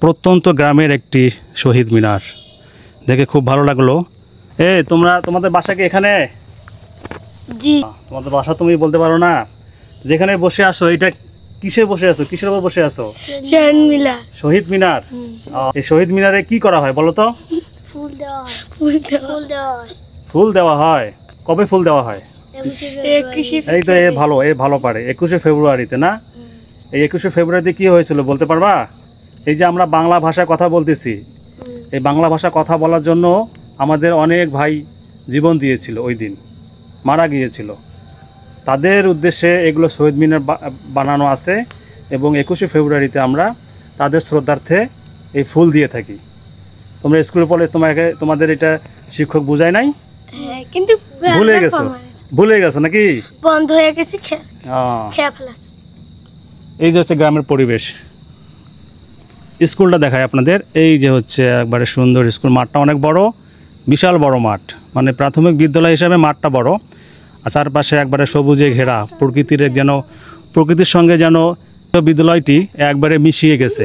প্রত্যন্ত গ্রামের একটি শহীদ মিনার দেখে খুব ভালো লাগলো। তোমাদের বাসা কি এখানে? জি। তোমাদের বাসা তুমি বলতে পারো না? যেখানে বসে আছো এটা কিসে বসে আছো, কিসের উপর বসে আছো? শহীদ মিনার। শহীদ মিনার। এই শহীদ মিনারে কি করা হয় বলো তো? ফুল দেওয়া হয়। ফুল দেওয়া হয়। ফুল দেওয়া হয়। কবে ফুল দেওয়া হয়? 21 এই তো ভালো পারে 21শে ফেব্রুয়ারিতে না? এই 21শে ফেব্রুয়ারিতে কি হয়েছিল বলতে পারবা? এই যে আমরা বাংলা ভাষায় কথা বলতেছি, এই বাংলা ভাষা কথা বলার জন্য আমাদের অনেক ভাই জীবন দিয়েছিল, ওই দিন মারা গিয়েছিল। তাদের উদ্দেশ্যে এগুলো শহীদ মিনার বানানো আছে এবং 21শে ফেব্রুয়ারিতে আমরা তাদের শ্রদ্ধার্থে এই ফুল দিয়ে থাকি। তোমরা স্কুলে পড়ে তোমাদের এটা শিক্ষক বুঝায় নাই? কিন্তু ভুলে গেছো নাকি? বন্ধ হয়ে গেছে, খেয়ে ফেলাছে। এই যে হচ্ছে গ্রামের পরিবেশ। স্কুলটা দেখায় আপনাদের। এই যে হচ্ছে একবারে সুন্দর স্কুল, মাঠটা অনেক বড়, বিশাল বড় মাঠ, মানে প্রাথমিক বিদ্যালয় হিসাবে মাঠটা বড়। আর চারপাশে একবারে সবুজে ঘেরা, প্রকৃতির সঙ্গে যেন বিদ্যালয়টি একবারে মিশিয়ে গেছে।